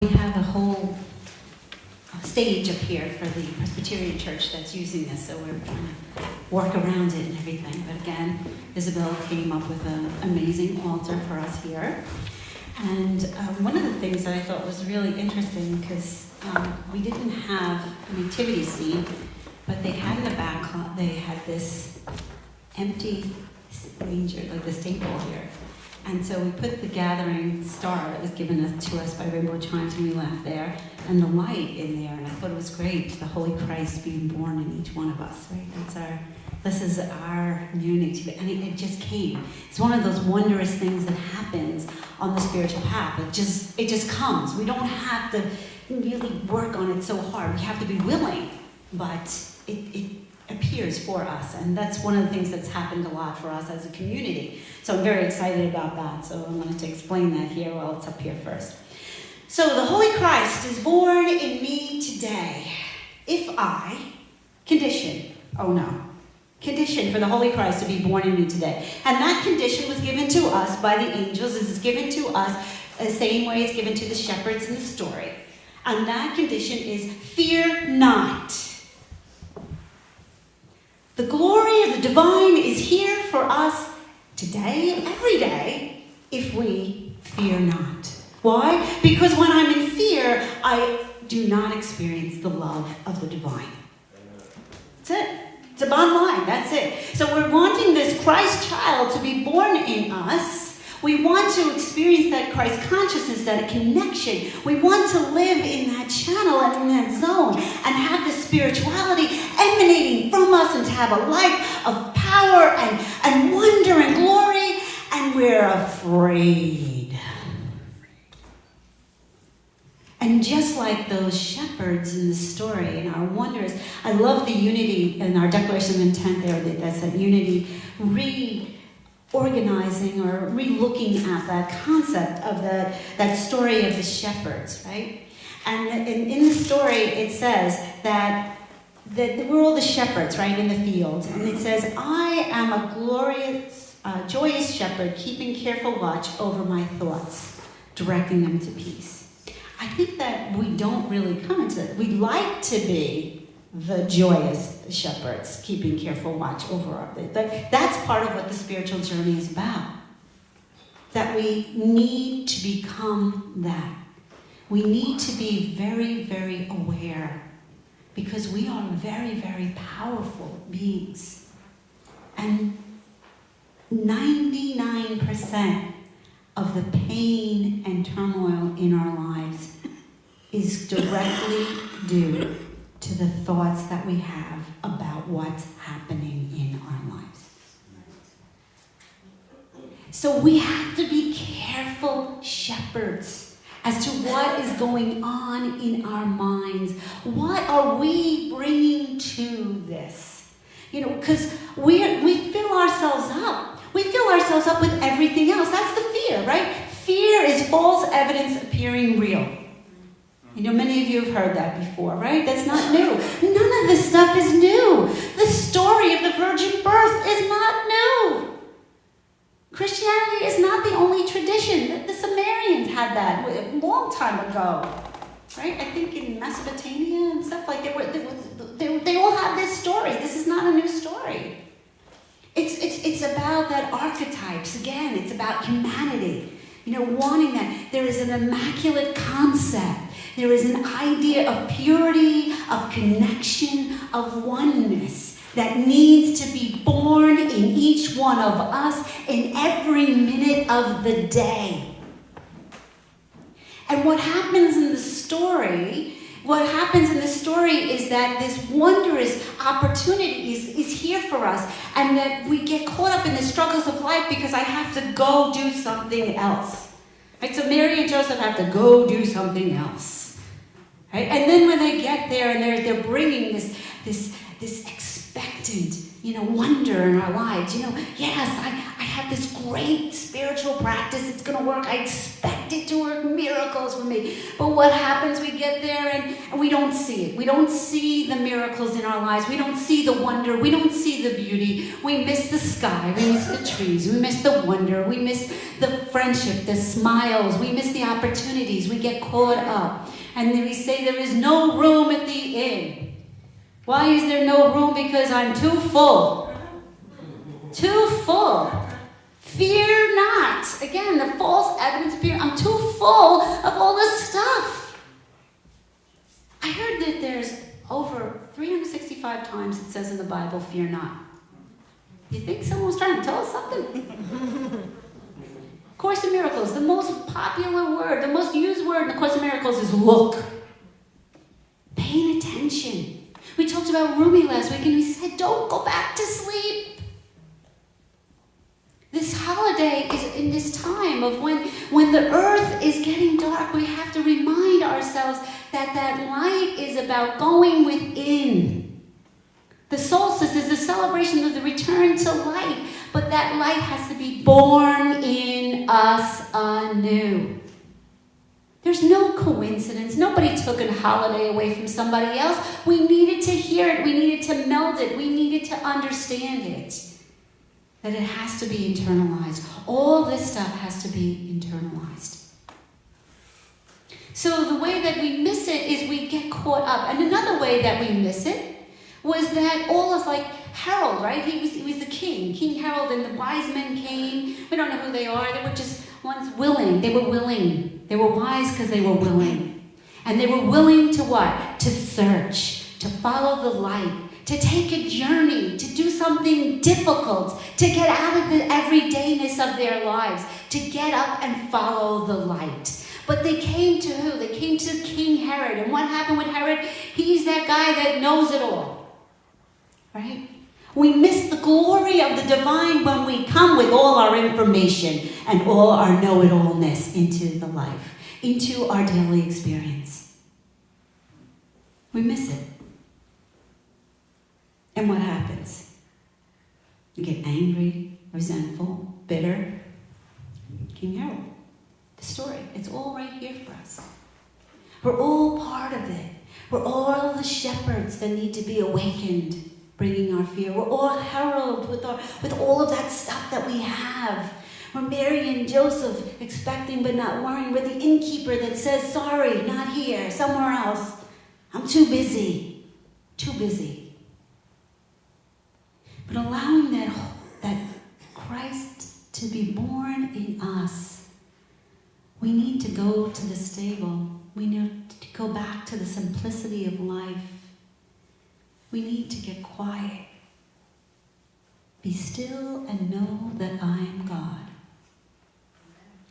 We have a whole stage up here for the Presbyterian Church that's using this, so we're trying to work around it and everything. But again, Isabel came up with an amazing altar for us here. And one of the things that I thought was really interesting, because we didn't have a nativity scene, but they had in the back, they had this empty manger, like this table here. And so we put the gathering star that was given to us by Rainbow Chimes when we left there, and the light in there, and I thought it was great, the Holy Christ being born in each one of us, right? This is our unity, and it just came. It's one of those wondrous things that happens on the spiritual path. It just comes. We don't have to really work on it so hard. We have to be willing, but it appears for us, and that's one of the things that's happened a lot for us as a community. So I'm very excited about that, so I wanted to explain that here while it's up here first. So the Holy Christ is born in me today. If I condition for the Holy Christ to be born in me today. And that condition was given to us by the angels. This is given to us the same way it's given to the shepherds in the story. And that condition is fear not. The glory of the divine is here for us today, every day, if we fear not. Why? Because when I'm in fear, I do not experience the love of the divine. That's it. It's a bottom line. That's it. So we're wanting this Christ child to be born in us. We want to experience that Christ consciousness, that connection. We want to live in that channel and in that zone and have this spirituality emanating from us and to have a life of power and wonder and glory, and we're afraid. And just like those shepherds in the story and our wonders, I love the unity in our declaration of intent there, that's that unity reorganizing or re-looking at that concept of that story of the shepherds, right? And in the story, it says that we're all the shepherds, right, in the field. And it says, I am a glorious, joyous shepherd, keeping careful watch over my thoughts, directing them to peace. I think that we don't really come into it. We like to be the joyous shepherds, keeping careful watch over our things. But that's part of what the spiritual journey is about. That we need to become that. We need to be very, very aware, because we are very, very powerful beings. And 99% of the pain and turmoil in our lives is directly due to the thoughts that we have about what's happening in our lives. So we have to be careful shepherds as to what is going on in our minds. What are we bringing to this? Because we fill ourselves up. We fill ourselves up with everything else. That's the fear, right? Fear is false evidence appearing real. Many of you have heard that before, right? That's not new. None of this stuff is new. The story of the virgin birth is not new. Christianity is not the only tradition. The Sumerians had that a long time ago, right? I think in Mesopotamia and stuff like that. They all have this story. This is not a new story. It's about that archetypes. Again, it's about humanity. Wanting that. There is an immaculate concept. There is an idea of purity, of connection, of oneness that needs to be born in each one of us in every minute of the day. And what happens in the story is that this wondrous opportunity is here for us, and that we get caught up in the struggles of life because I have to go do something else. Right? So Mary and Joseph have to go do something else. Right? And then when they get there and they're bringing this expectant, wonder in our lives. Yes, I have this great spiritual practice. It's going to work. I expect it to work miracles for me. But what happens? We get there and we don't see it. We don't see the miracles in our lives. We don't see the wonder. We don't see the beauty. We miss the sky. We miss the trees. We miss the wonder. We miss the friendship, the smiles. We miss the opportunities. We get caught up. And then we say there is no room at the inn. Why is there no room? Because I'm too full. Too full. Fear not. Again, the false evidence of fear. I'm too full of all this stuff. I heard that there's over 365 times it says in the Bible, fear not. You think someone's trying to tell us something? Course in Miracles, the most popular word, the most used word in the Course in Miracles is look. Paying attention. We talked about Rumi last week and we said, don't go back to sleep. This holiday is in this time of when the earth is getting dark, we have to remind ourselves that that light is about going within. The solstice is the celebration of the return to light, but that light has to be born in us anew. There's no coincidence. Nobody took a holiday away from somebody else. We needed to hear it. We needed to meld it. We needed to understand it. That it has to be internalized. All this stuff has to be internalized. So the way that we miss it is we get caught up. And another way that we miss it was that all of like Harold, right? He was the king. King Harold and the wise men came. We don't know who they are. They were just once willing. They were willing. They were wise because they were willing. And they were willing to what? To search, to follow the light, to take a journey, to do something difficult, to get out of the everydayness of their lives, to get up and follow the light. But they came to who? They came to King Herod. And what happened with Herod? He's that guy that knows it all. Right? We miss the glory of the divine when we come with all our information and all our know-it-allness into the life, into our daily experience. We miss it. And what happens? You get angry, resentful, bitter. King Harold. The story. It's all right here for us. We're all part of it. We're all the shepherds that need to be awakened, bringing our fear. We're all Harold with all of that stuff that we have. We're Mary and Joseph, expecting but not worrying. We're the innkeeper that says, sorry, not here, somewhere else. I'm too busy. Too busy. But allowing that Christ to be born in us, we need to go to the stable. We need to go back to the simplicity of life. We need to get quiet. Be still and know that I am God.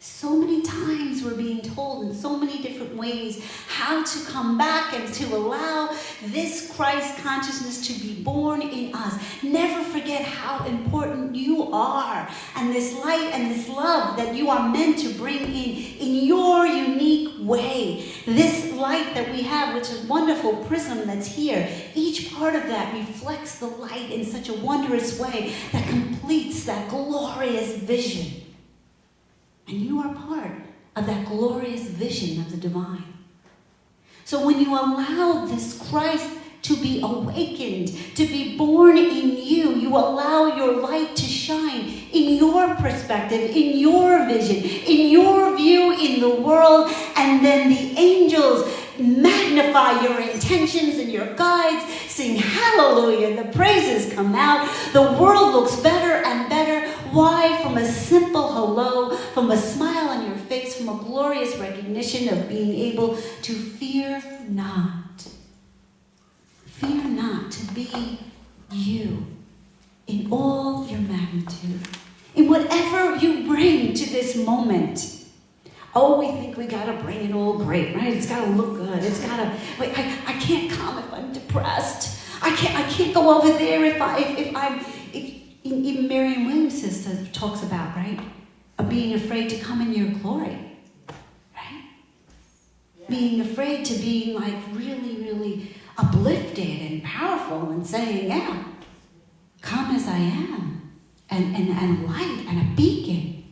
So many times we're being told in so many different ways how to come back and to allow this Christ consciousness to be born in us. Never forget how important you are and this light and this love that you are meant to bring in your unique way. This light that we have, which is a wonderful prism that's here, each part of that reflects the light in such a wondrous way that completes that glorious vision. And you are part of that glorious vision of the divine. So when you allow this Christ to be awakened, to be born in you, you allow your light to shine in your perspective, in your vision, in your view in the world, and then the angels magnify your intentions and your guides, sing hallelujah, the praises come out, the world looks better and better. Why? From a simple hello, from a smile on your face, from a glorious recognition of being able to fear not. Fear not to be you in all your magnitude, in whatever you bring to this moment. Oh, we think we gotta bring it all great, right? It's gotta look good. It's gotta. Wait, I can't come if I'm depressed. I can't go over there if even Marianne Williams talks about, right, of being afraid to come in your glory, right? Yeah. Being afraid to being like really, really uplifted and powerful and saying, yeah, come as I am. and light and a beacon.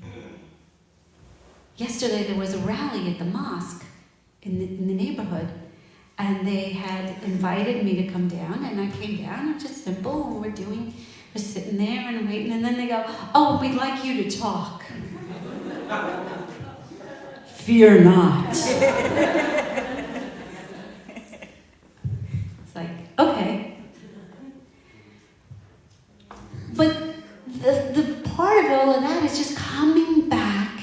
Yesterday there was a rally at the mosque in the neighborhood, and they had invited me to come down, and I came down. It was just simple, and we're sitting there and waiting, and then they go, "Oh, we'd like you to talk." Fear not. It's like, okay. But the part of all of that is just coming back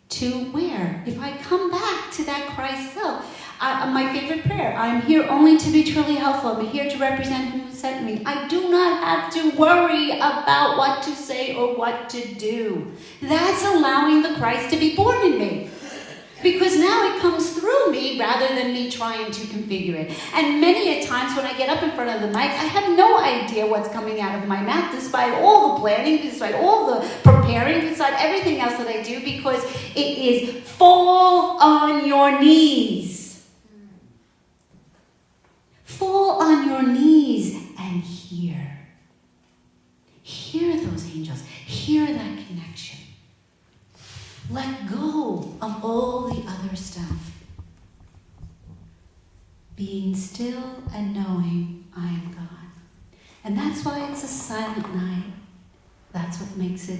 to where? If I come back to that Christ self, my favorite prayer, I'm here only to be truly helpful. I'm here to represent Him who sent me. I do not have to worry about what to say or what to do. That's allowing the Christ to be born in me. Because now it comes through me rather than me trying to configure it. And many a times when I get up in front of the mic, I have no idea what's coming out of my mouth, despite all the planning, despite all the preparing, despite everything else that I do, because it is fall on your knees. Fall on your knees and hear. Hear those angels. Hear that connection. Let go of all the other stuff. Being still and knowing I am God. And that's why it's a silent night. That's what makes it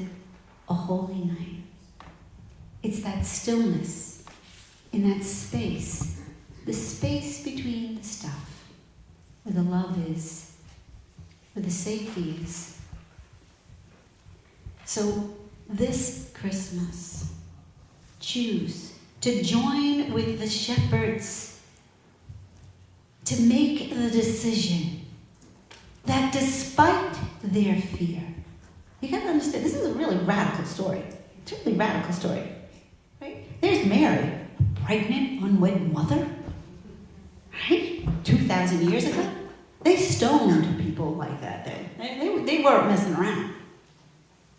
a holy night. It's that stillness in that space. The space between the stuff. Where the love is. Where the safety is. So this Christmas, choose to join with the shepherds to make the decision that despite their fear, you got to understand, this is a really radical story. It's a really radical story, right? There's Mary, a pregnant, unwed mother, right? 2,000 years ago. They stoned people like that then. They weren't messing around,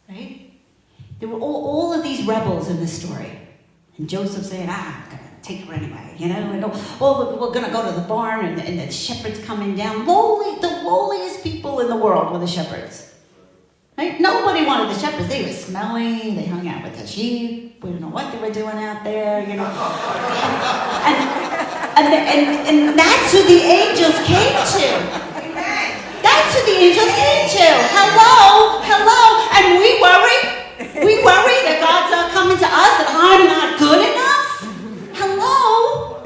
right? There were all of these rebels in this story. And Joseph saying, I'm going to take her anyway, and we're going to go to the barn, and the shepherds coming down. The lowliest people in the world were the shepherds. Right? Nobody wanted the shepherds. They were smelly. They hung out with the sheep. We don't know what they were doing out there, And that's who the angels came to. That's who the angels came to. Hello. And we worry. We worry that God's not coming to us and I'm not good enough. Hello?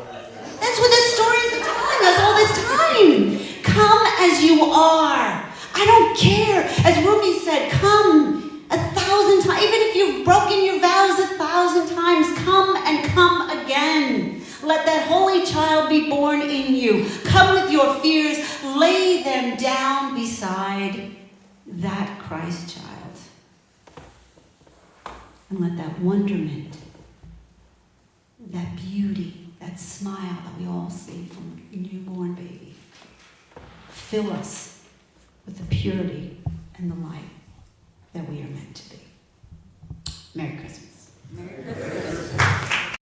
That's what the stories are telling us all this time. Come as you are. I don't care. As Rumi said, come 1,000 times. Even if you've broken your vows 1,000 times, come and come again. Let that holy child be born in you. Come with your fears. Lay them down beside that Christ child. And let that wonderment, that beauty, that smile that we all see from a newborn baby, fill us with the purity and the light that we are meant to be. Merry Christmas. Merry Christmas.